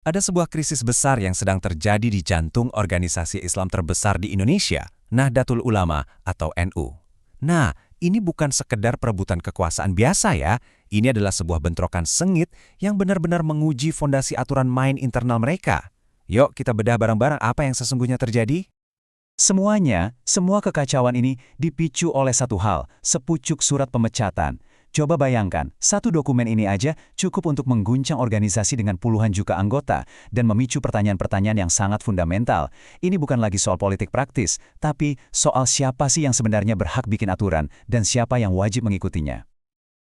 Ada sebuah krisis besar yang sedang terjadi di jantung organisasi Islam terbesar di Indonesia, Nahdlatul Ulama atau NU. Nah, ini bukan sekedar perebutan kekuasaan biasa ya. Ini adalah sebuah bentrokan sengit yang benar-benar menguji fondasi aturan main internal mereka. Yuk kita bedah bareng-bareng apa yang sesungguhnya terjadi. Semua kekacauan ini dipicu oleh satu hal, sepucuk surat pemecatan. Coba bayangkan, satu dokumen ini aja cukup untuk mengguncang organisasi dengan puluhan juta anggota dan memicu pertanyaan-pertanyaan yang sangat fundamental. Ini bukan lagi soal politik praktis, tapi soal siapa sih yang sebenarnya berhak bikin aturan dan siapa yang wajib mengikutinya.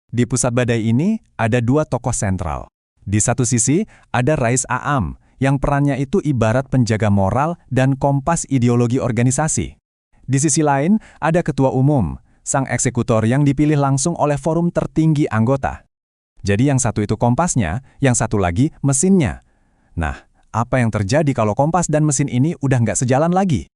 Di pusat badai ini ada dua tokoh sentral. Di satu sisi ada Rais Aam, yang perannya itu ibarat penjaga moral dan kompas ideologi organisasi. Di sisi lain ada Ketua Umum, sang eksekutor yang dipilih langsung oleh forum tertinggi anggota. Jadi yang satu itu kompasnya, yang satu lagi mesinnya. Nah, apa yang terjadi kalau kompas dan mesin ini udah nggak sejalan lagi?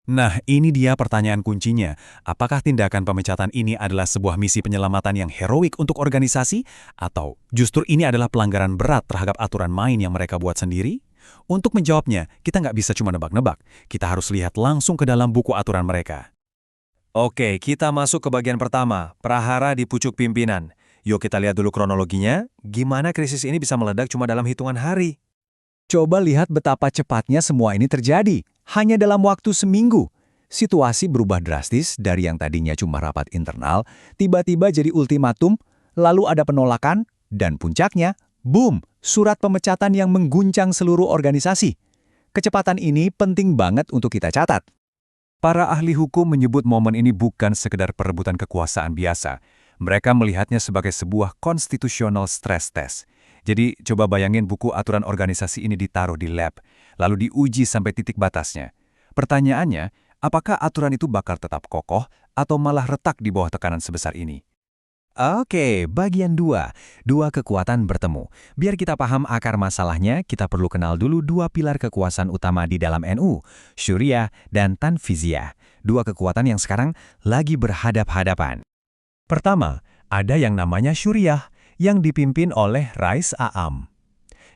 Nah, ini dia pertanyaan kuncinya. Apakah tindakan pemecatan ini adalah sebuah misi penyelamatan yang heroik untuk organisasi? Atau justru ini adalah pelanggaran berat terhadap aturan main yang mereka buat sendiri? Untuk menjawabnya, kita nggak bisa cuma nebak-nebak. Kita harus lihat langsung ke dalam buku aturan mereka. Oke, kita masuk ke bagian pertama, prahara di pucuk pimpinan. Yuk kita lihat dulu kronologinya, gimana krisis ini bisa meledak cuma dalam hitungan hari. Coba lihat betapa cepatnya semua ini terjadi. Hanya dalam waktu seminggu. Situasi berubah drastis dari yang tadinya cuma rapat internal, tiba-tiba jadi ultimatum, lalu ada penolakan, dan puncaknya, boom, surat pemecatan yang mengguncang seluruh organisasi. Kecepatan ini penting banget untuk kita catat. Para ahli hukum menyebut momen ini bukan sekedar perebutan kekuasaan biasa. Mereka melihatnya sebagai sebuah constitutional stress test. Jadi, coba bayangin buku aturan organisasi ini ditaruh di lab, lalu diuji sampai titik batasnya. Pertanyaannya, apakah aturan itu bakal tetap kokoh atau malah retak di bawah tekanan sebesar ini? Oke, bagian 2. Dua kekuatan bertemu. Biar kita paham akar masalahnya, kita perlu kenal dulu dua pilar kekuasaan utama di dalam NU, Syuriah dan Tanfiziyah. Dua kekuatan yang sekarang lagi berhadap-hadapan. Pertama, ada yang namanya Syuriah, yang dipimpin oleh Rais Aam.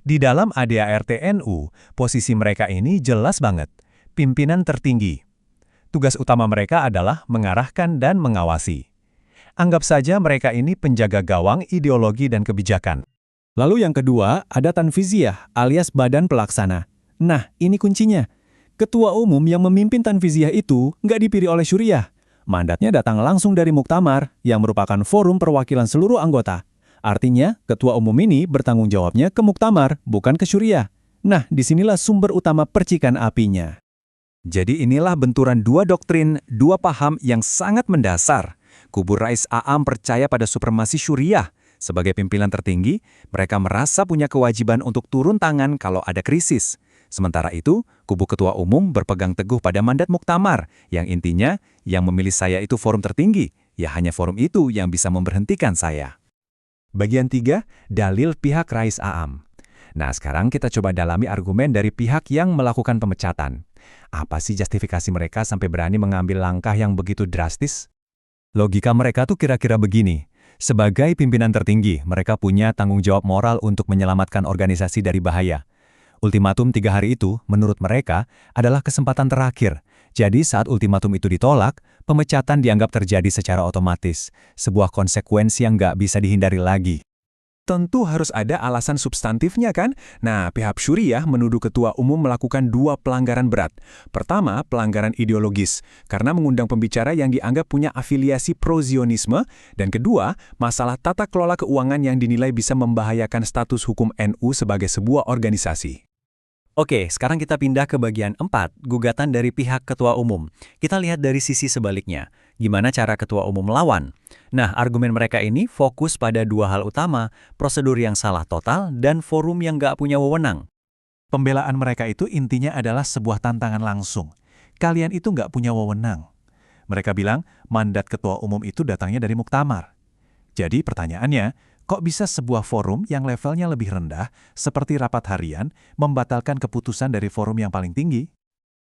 Di dalam ADART NU, posisi mereka ini jelas banget, pimpinan tertinggi. Tugas utama mereka adalah mengarahkan dan mengawasi. Anggap saja mereka ini penjaga gawang ideologi dan kebijakan. Lalu yang kedua, ada Tanfiziyah alias Badan Pelaksana. Nah, ini kuncinya. Ketua umum yang memimpin Tanfiziyah itu nggak dipilih oleh Syuriah. Mandatnya datang langsung dari Muktamar, yang merupakan forum perwakilan seluruh anggota. Artinya, ketua umum ini bertanggung jawabnya ke Muktamar, bukan ke Syuriah. Nah, disinilah sumber utama percikan apinya. Jadi inilah benturan dua doktrin, dua paham yang sangat mendasar. Kubu Rais Aam percaya pada supremasi Syuriah. Sebagai pimpinan tertinggi, mereka merasa punya kewajiban untuk turun tangan kalau ada krisis. Sementara itu, kubu ketua umum berpegang teguh pada mandat Muktamar, yang intinya, yang memilih saya itu forum tertinggi. Ya hanya forum itu yang bisa memberhentikan saya. Bagian 3, dalil pihak Rais Aam. Nah, sekarang kita coba dalami argumen dari pihak yang melakukan pemecatan. Apa sih justifikasi mereka sampai berani mengambil langkah yang begitu drastis? Logika mereka tuh kira-kira begini. Sebagai pimpinan tertinggi, mereka punya tanggung jawab moral untuk menyelamatkan organisasi dari bahaya. Ultimatum 3 hari itu, menurut mereka, adalah kesempatan terakhir. Jadi saat ultimatum itu ditolak, pemecatan dianggap terjadi secara otomatis. Sebuah konsekuensi yang nggak bisa dihindari lagi. Tentu harus ada alasan substantifnya kan? Nah, pihak Syuriah menuduh ketua umum melakukan 2 pelanggaran berat. Pertama, pelanggaran ideologis, karena mengundang pembicara yang dianggap punya afiliasi pro-Zionisme. Dan kedua, masalah tata kelola keuangan yang dinilai bisa membahayakan status hukum NU sebagai sebuah organisasi. Oke, sekarang kita pindah ke bagian 4, gugatan dari pihak ketua umum. Kita lihat dari sisi sebaliknya. Gimana cara ketua umum melawan? Nah, argumen mereka ini fokus pada 2 hal utama, prosedur yang salah total dan forum yang nggak punya wewenang. Pembelaan mereka itu intinya adalah sebuah tantangan langsung. Kalian itu nggak punya wewenang. Mereka bilang mandat ketua umum itu datangnya dari Muktamar. Jadi pertanyaannya, kok bisa sebuah forum yang levelnya lebih rendah, seperti rapat harian, membatalkan keputusan dari forum yang paling tinggi?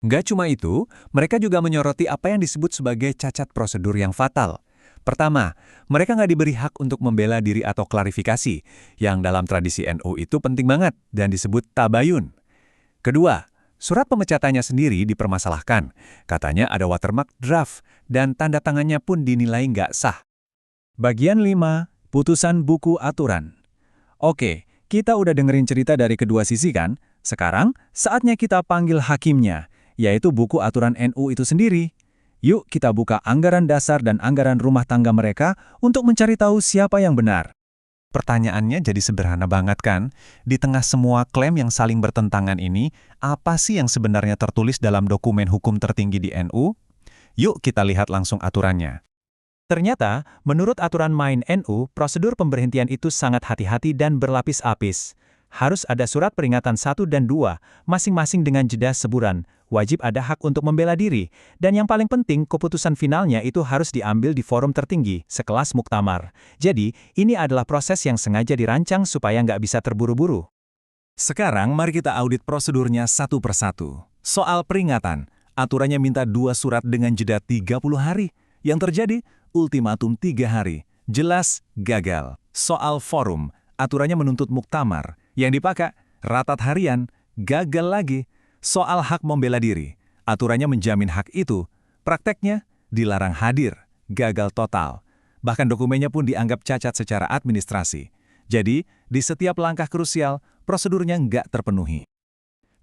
Nggak cuma itu, mereka juga menyoroti apa yang disebut sebagai cacat prosedur yang fatal. Pertama, mereka nggak diberi hak untuk membela diri atau klarifikasi, yang dalam tradisi NU itu penting banget dan disebut tabayun. Kedua, surat pemecatannya sendiri dipermasalahkan. Katanya ada watermark draft, dan tanda tangannya pun dinilai nggak sah. Bagian 5, putusan buku aturan. Oke, kita udah dengerin cerita dari kedua sisi kan? Sekarang, saatnya kita panggil hakimnya, yaitu buku aturan NU itu sendiri. Yuk kita buka anggaran dasar dan anggaran rumah tangga mereka untuk mencari tahu siapa yang benar. Pertanyaannya jadi sederhana banget kan? Di tengah semua klaim yang saling bertentangan ini, apa sih yang sebenarnya tertulis dalam dokumen hukum tertinggi di NU? Yuk kita lihat langsung aturannya. Ternyata, menurut aturan main NU, prosedur pemberhentian itu sangat hati-hati dan berlapis-lapis. Harus ada surat peringatan 1 dan 2, masing-masing dengan jeda sebulan. Wajib ada hak untuk membela diri. Dan yang paling penting, keputusan finalnya itu harus diambil di forum tertinggi, sekelas muktamar. Jadi, ini adalah proses yang sengaja dirancang supaya nggak bisa terburu-buru. Sekarang, mari kita audit prosedurnya satu persatu. Soal peringatan, aturannya minta 2 surat dengan jeda 30 hari. Yang terjadi, ultimatum 3 hari. Jelas, gagal. Soal forum, aturannya menuntut muktamar. Yang dipakai, ratat harian, gagal lagi. Soal hak membela diri, aturannya menjamin hak itu. Prakteknya, dilarang hadir, gagal total. Bahkan dokumennya pun dianggap cacat secara administrasi. Jadi, di setiap langkah krusial, prosedurnya nggak terpenuhi.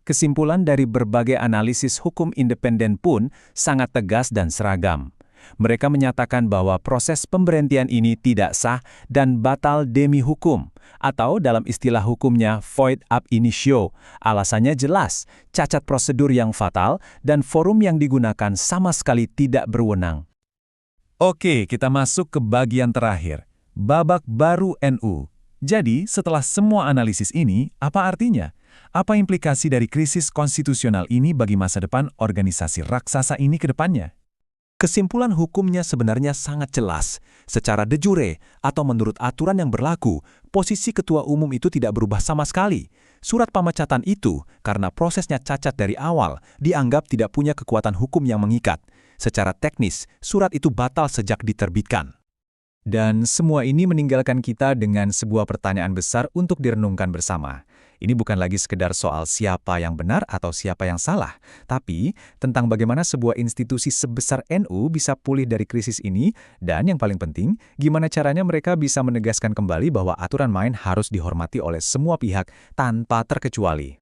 Kesimpulan dari berbagai analisis hukum independen pun sangat tegas dan seragam. Mereka menyatakan bahwa proses pemberhentian ini tidak sah dan batal demi hukum, atau dalam istilah hukumnya void ab initio. Alasannya jelas, cacat prosedur yang fatal dan forum yang digunakan sama sekali tidak berwenang. Oke, kita masuk ke bagian terakhir, babak baru NU. Jadi, setelah semua analisis ini, apa artinya? Apa implikasi dari krisis konstitusional ini bagi masa depan organisasi raksasa ini ke depannya? Kesimpulan hukumnya sebenarnya sangat jelas. Secara de jure atau menurut aturan yang berlaku, posisi ketua umum itu tidak berubah sama sekali. Surat pemecatan itu, karena prosesnya cacat dari awal, dianggap tidak punya kekuatan hukum yang mengikat. Secara teknis, surat itu batal sejak diterbitkan. Dan semua ini meninggalkan kita dengan sebuah pertanyaan besar untuk direnungkan bersama. Ini bukan lagi sekedar soal siapa yang benar atau siapa yang salah, tapi tentang bagaimana sebuah institusi sebesar NU bisa pulih dari krisis ini, dan yang paling penting, gimana caranya mereka bisa menegaskan kembali bahwa aturan main harus dihormati oleh semua pihak tanpa terkecuali.